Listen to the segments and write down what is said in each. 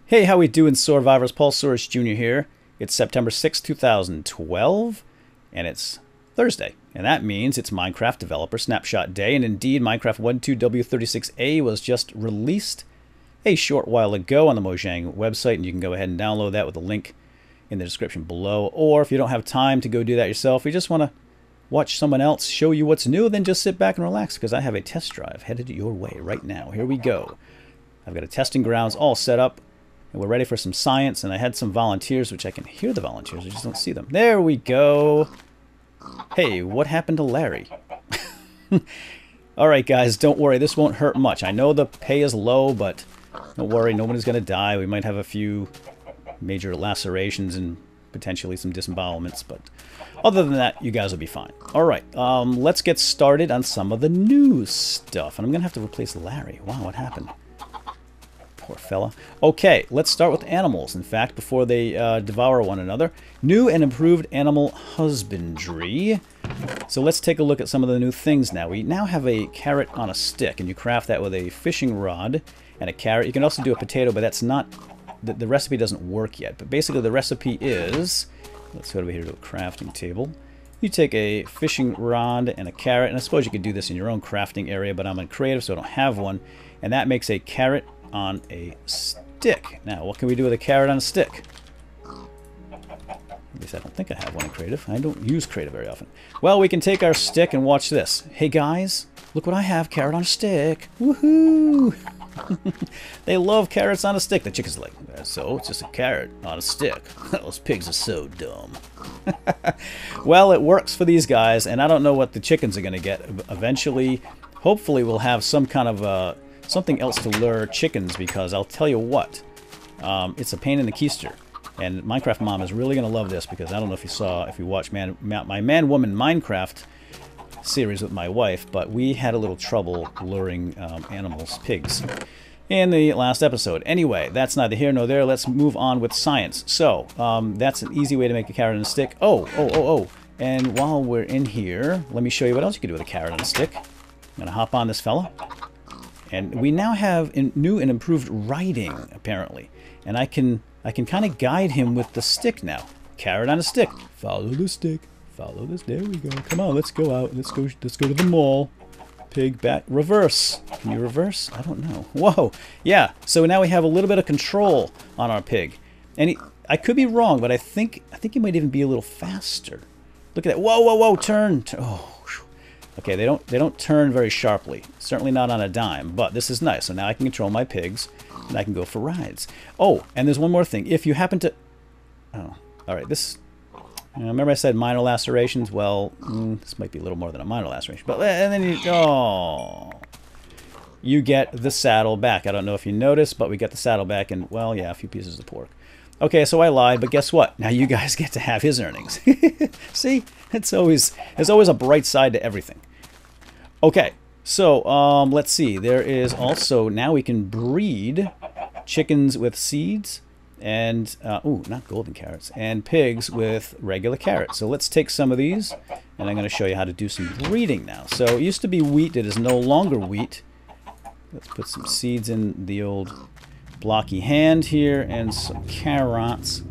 Hey, how we doing, Survivors? paulsoaresjr here. It's September 6, 2012, and it's Thursday. And that means it's Minecraft Developer Snapshot Day, and indeed, Minecraft 12w36a was just released a short while ago on the Mojang website, and you can go ahead and download that with a link in the description below. Or if you don't have time to go do that yourself, you just want to watch someone else show you what's new, then just sit back and relax, because I have a test drive headed your way right now. Here we go. I've got a testing grounds all set up. And we're ready for some science, and I had some volunteers, which I can hear the volunteers, I just don't see them. There we go. Hey, what happened to Larry? Alright guys, don't worry, this won't hurt much. I know the pay is low, but don't worry, nobody's going to die. We might have a few major lacerations and potentially some disembowelments, but other than that, you guys will be fine. Alright, let's get started on some of the new stuff. And I'm going to have to replace Larry. Wow, what happened? Poor fella. Okay, let's start with animals. In fact, before they devour one another. New and improved animal husbandry. So let's take a look at some of the new things now. We now have a carrot on a stick, and you craft that with a fishing rod and a carrot. You can also do a potato, but that's not... The recipe doesn't work yet. But basically the recipe is... Let's go over here to a crafting table. You take a fishing rod and a carrot, and I suppose you could do this in your own crafting area, but I'm in creative, so I don't have one. And that makes a carrot on a stick. Now, what can we do with a carrot on a stick? At least I don't think I have one in creative. I don't use creative very often. Well, we can take our stick and watch this. Hey guys, look what I have, carrot on a stick. Woohoo! They love carrots on a stick. The chickens are like, so it's just a carrot on a stick. Those pigs are so dumb. Well, it works for these guys, and I don't know what the chickens are going to get. Eventually, hopefully we'll have some kind of something else to lure chickens, because I'll tell you what, it's a pain in the keister. And Minecraft Mom is really going to love this, because I don't know if you watched my Man-Woman Minecraft series with my wife, but we had a little trouble luring animals, pigs, in the last episode. Anyway, that's neither here nor there. Let's move on with science. So, that's an easy way to make a carrot on a stick. Oh. And while we're in here, let me show you what else you can do with a carrot on a stick. I'm going to hop on this fella. And we now have new and improved writing, apparently. And I can kind of guide him with the stick now. Carrot on a stick. Follow the stick. Follow this. There we go. Come on, let's go out. Let's go to the mall. Pig, back, reverse. Can you reverse? I don't know. Whoa. Yeah. So now we have a little bit of control on our pig. And I could be wrong, but I think he might even be a little faster. Look at that. Whoa. Turn. Oh. Okay, they don't turn very sharply. Certainly not on a dime, but this is nice. So now I can control my pigs, and I can go for rides. Oh, and there's one more thing. If you happen to... Oh, all right, this... remember I said minor lacerations? Well, this might be a little more than a minor laceration. But and then you... Oh... You get the saddle back. I don't know if you noticed, but we get the saddle back, and, well, yeah, a few pieces of pork. Okay, so I lied, but guess what? Now you guys get to have his earnings. See? There's always a bright side to everything. Okay, so let's see. There is also, now we can breed chickens with seeds and, not golden carrots, and pigs with regular carrots. So let's take some of these, and I'm going to show you how to do some breeding now. So it used to be wheat. It is no longer wheat. Let's put some seeds in the old blocky hand here and some carrots.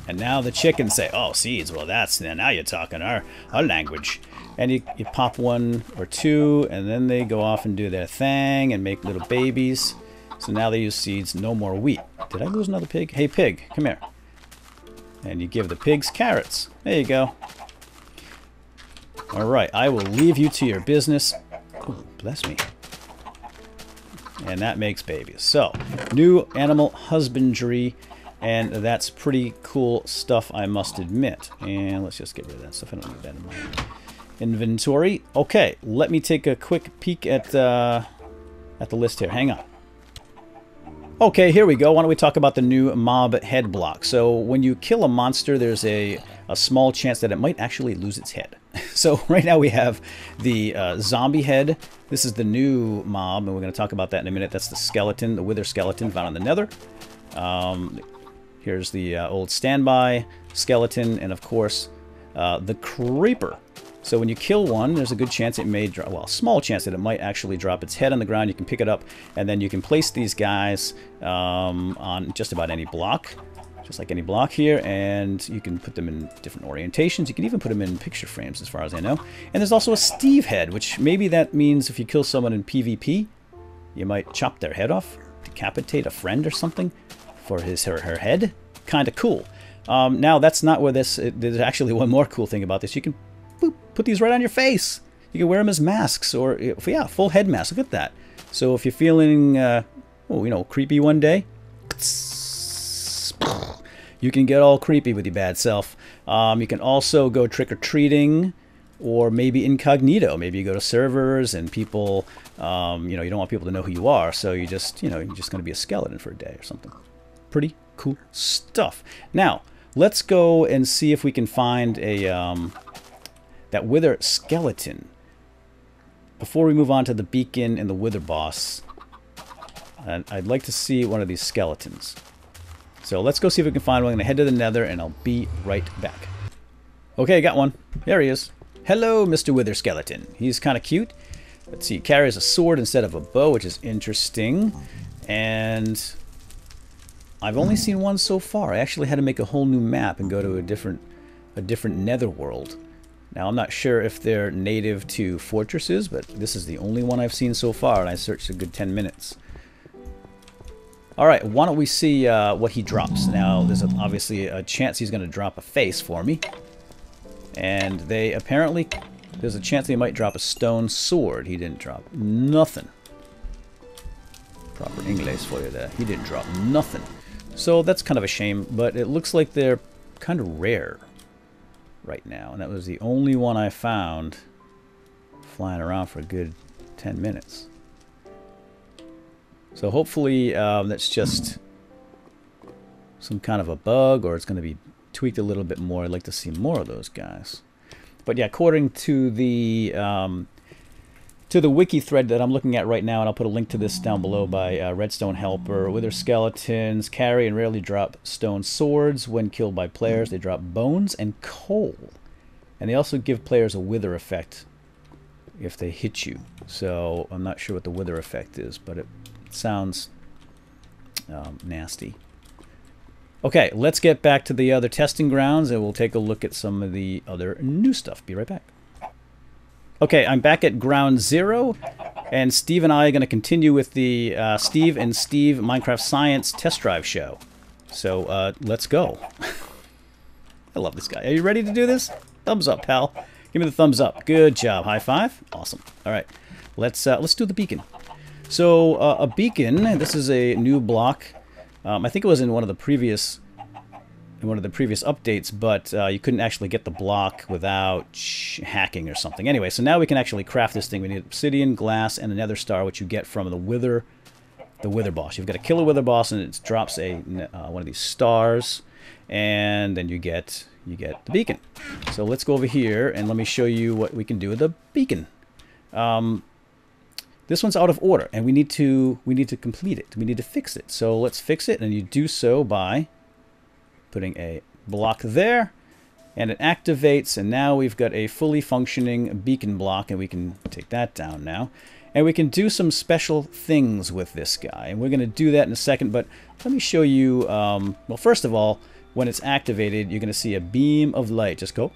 And now the chickens say, oh, seeds, well, now you're talking our language. And you pop one or two, and then they go off and do their thing and make little babies. So now they use seeds, no more wheat. Did I lose another pig? Hey, pig, come here. And you give the pigs carrots. There you go. All right, I will leave you to your business. Oh, bless me. And that makes babies. So, new animal husbandry, and that's pretty cool stuff, I must admit. And let's just get rid of that stuff. I don't need that in my inventory. Okay, let me take a quick peek at the list here. Hang on. Okay, here we go. Why don't we talk about the new mob head block? So when you kill a monster, there's a small chance that it might actually lose its head. So right now we have the zombie head. This is the new mob, and we're going to talk about that in a minute. That's the skeleton, the wither skeleton found in the nether. Here's the old standby skeleton, and of course the creeper. So when you kill one, there's a good chance it may drop, well, a small chance that it might actually drop its head on the ground. You can pick it up, and then you can place these guys on just about any block, just like any block here, and you can put them in different orientations. You can even put them in picture frames, as far as I know. And there's also a Steve head, which maybe that means if you kill someone in PvP, you might chop their head off, decapitate a friend or something for her head. Kind of cool. Now, that's not where this... There's actually one more cool thing about this. You can put these right on your face. You can wear them as masks, or, yeah, full head mask. Look at that. So if you're feeling, creepy one day, you can get all creepy with your bad self. You can also go trick-or-treating, or maybe incognito. Maybe you go to servers and people, you don't want people to know who you are, so you just, you're just going to be a skeleton for a day or something. Pretty cool stuff. Now, let's go and see if we can find a that wither skeleton. Before we move on to the beacon and the wither boss, I'd like to see one of these skeletons. So let's go see if we can find one. I'm going to head to the nether, and I'll be right back. Okay, got one. There he is. Hello, Mr. Wither Skeleton. He's kind of cute. Let's see, he carries a sword instead of a bow, which is interesting. And I've only seen one so far. I actually had to make a whole new map and go to a different nether world. Now, I'm not sure if they're native to fortresses, but this is the only one I've seen so far, and I searched a good 10 minutes. Alright, why don't we see what he drops. Now, there's obviously a chance he's going to drop a face for me. And there's a chance they might drop a stone sword. He didn't drop nothing. Proper English for you there. He didn't drop nothing. So that's kind of a shame, but it looks like they're kind of rare right now. And that was the only one I found flying around for a good 10 minutes. So hopefully that's just some kind of a bug, or it's going to be tweaked a little bit more. I'd like to see more of those guys. But yeah, according to the wiki thread that I'm looking at right now, and I'll put a link to this down below by Redstone Helper, wither skeletons carry and rarely drop stone swords. When killed by players, they drop bones and coal. And they also give players a wither effect if they hit you. So I'm not sure what the wither effect is, but it sounds nasty. Okay, let's get back to the other testing grounds, and we'll take a look at some of the other new stuff. Be right back. Okay, I'm back at ground 0, and Steve and I are going to continue with the Steve and Steve Minecraft Science test drive show. So let's go. I love this guy. Are you ready to do this? Thumbs up, pal. Give me the thumbs up. Good job. High five. Awesome. All right, let's do the beacon. So a beacon. This is a new block. I think it was in one of the previous updates, but you couldn't actually get the block without hacking or something. Anyway, so now we can actually craft this thing. We need obsidian, glass, and a nether star, which you get from the wither boss. You've got to kill a wither boss, and it drops one of these stars, and then you get the beacon. So let's go over here, and let me show you what we can do with the beacon. This one's out of order, and we need to complete it. We need to fix it. So let's fix it, and you do so by putting a block there, and it activates, and now we've got a fully functioning beacon block, and we can take that down now. And we can do some special things with this guy, and we're going to do that in a second, but let me show you, well, first of all, when it's activated, you're going to see a beam of light just go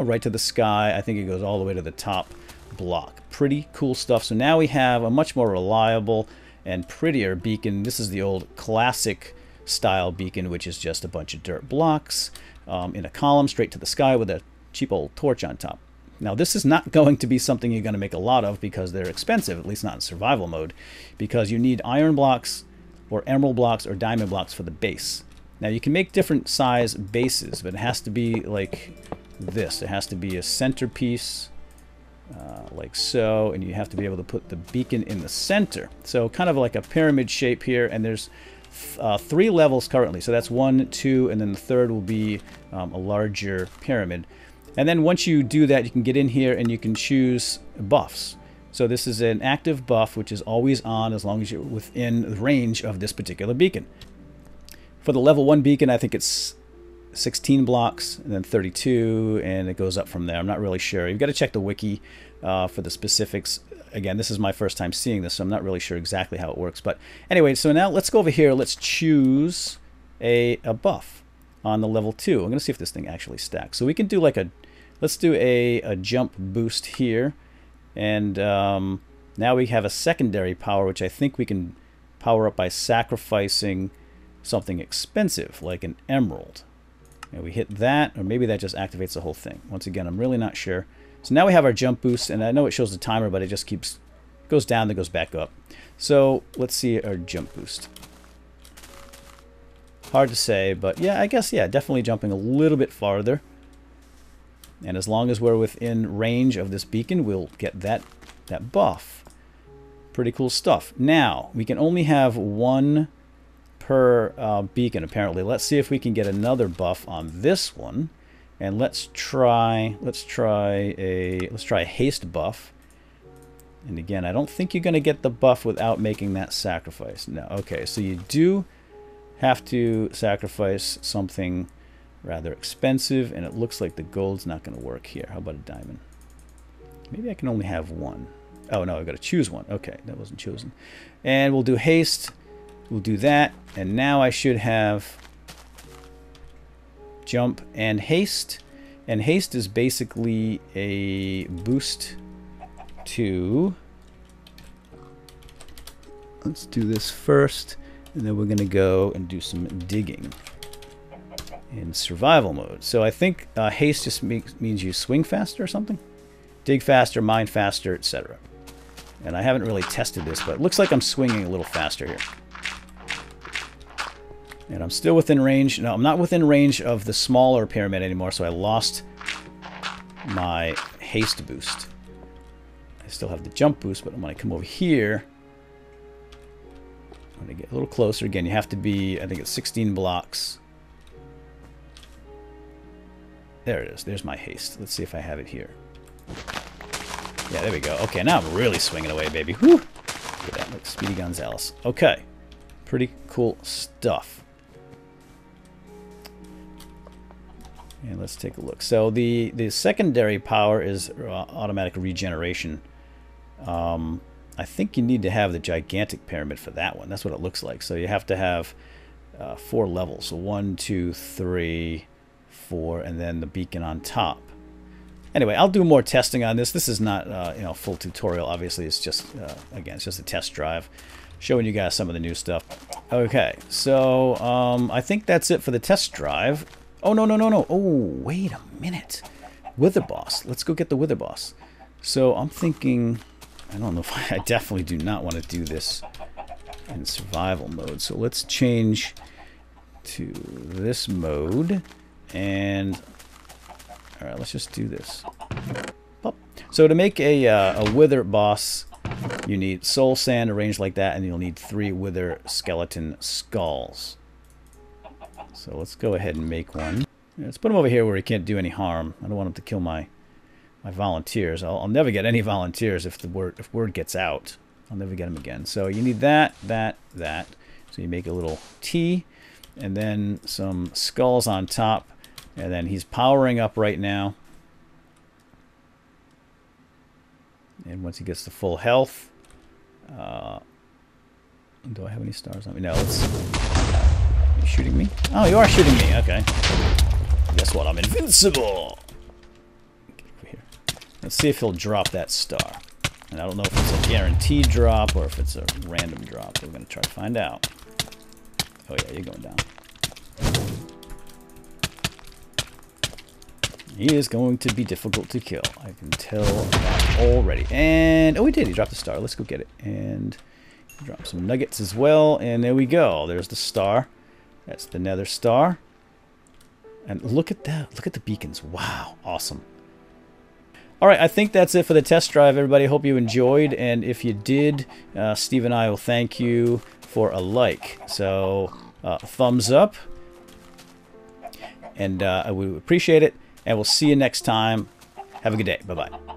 right to the sky. I think it goes all the way to the top block. Pretty cool stuff. So now we have a much more reliable and prettier beacon. This is the old classic style beacon, which is just a bunch of dirt blocks in a column straight to the sky with a cheap old torch on top. Now, this is not going to be something you're going to make a lot of because they're expensive, at least not in survival mode, because you need iron blocks or emerald blocks or diamond blocks for the base. Now, you can make different size bases, but it has to be like this. It has to be a centerpiece like so, and you have to be able to put the beacon in the center. So kind of like a pyramid shape here, and there's 3 levels currently. So that's 1, 2, and then the third will be a larger pyramid. And then once you do that, you can get in here and you can choose buffs. So this is an active buff, which is always on as long as you're within the range of this particular beacon. For the level 1 beacon, I think it's 16 blocks, and then 32, and it goes up from there. I'm not really sure. You've got to check the wiki for the specifics. Again, this is my first time seeing this, so I'm not really sure exactly how it works. But anyway, so now let's go over here. Let's choose a buff on the level 2. I'm going to see if this thing actually stacks. So we can do like let's do a jump boost here. And now we have a secondary power, which I think we can power up by sacrificing something expensive, like an emerald. And we hit that, or maybe that just activates the whole thing. Once again, I'm really not sure. So now we have our jump boost, and I know it shows the timer, but it just goes down, then goes back up. So let's see our jump boost. Hard to say, but yeah, I guess, yeah, definitely jumping a little bit farther. And as long as we're within range of this beacon, we'll get that buff. Pretty cool stuff. Now, we can only have one per beacon, apparently. Let's see if we can get another buff on this one. And let's try a haste buff. And again, I don't think you're going to get the buff without making that sacrifice. No, okay, so you do have to sacrifice something rather expensive, and it looks like the gold's not going to work here. How about a diamond? Maybe I can only have one. Oh no, I've got to choose one. Okay, that wasn't chosen. And we'll do haste. We'll do that, and now I should have jump and haste. And haste is basically a boost to... Let's do this first, and then we're going to go and do some digging in survival mode. So I think haste just means you swing faster or something. Dig faster, mine faster, etc. And I haven't really tested this, but it looks like I'm swinging a little faster here. And I'm still within range. No, I'm not within range of the smaller pyramid anymore, so I lost my haste boost. I still have the jump boost, but when I come over here, I'm going to get a little closer. Again, you have to be, I think it's 16 blocks. There it is. There's my haste. Let's see if I have it here. Yeah, there we go. Okay, now I'm really swinging away, baby. Whew! Look at that, like Speedy Gonzales. Okay. Pretty cool stuff. And let's take a look. So the secondary power is automatic regeneration. I think you need to have the gigantic pyramid for that one. That's what it looks like. So you have to have 4 levels. So 1, 2, 3, 4, and then the beacon on top. Anyway, I'll do more testing on this. This is not full tutorial. Obviously, it's just again, it's just a test drive, showing you guys some of the new stuff. Okay, so I think that's it for the test drive. Oh no. Oh, wait a minute. Wither boss. Let's go get the wither boss. So I'm thinking, I don't know if I definitely do not want to do this in survival mode. So let's change to this mode, and all right, let's just do this. Pop. So to make a wither boss, you need soul sand arranged like that, and you'll need 3 wither skeleton skulls. So let's go ahead and make one. Yeah, let's put him over here where he can't do any harm. I don't want him to kill my volunteers. I'll never get any volunteers if word gets out. I'll never get them again. So you need that. So you make a little T, and then some skulls on top, and then he's powering up right now. And once he gets to full health, do I have any stars on me? No. Are you shooting me? Oh, you are shooting me. Okay. Guess what? I'm invincible. Get over here. Let's see if he'll drop that star. And I don't know if it's a guaranteed drop or if it's a random drop. We're going to try to find out. Oh yeah, you're going down. He is going to be difficult to kill. I can tell that already. And, oh, he did. He dropped the star. Let's go get it. And drop some nuggets as well. And there we go. There's the star. That's the nether star. And look at that. Look at the beacons. Wow. Awesome. All right. I think that's it for the test drive, everybody. Hope you enjoyed. And if you did, Steve and I will thank you for a like. So, thumbs up. And I would appreciate it. And we'll see you next time. Have a good day. Bye-bye.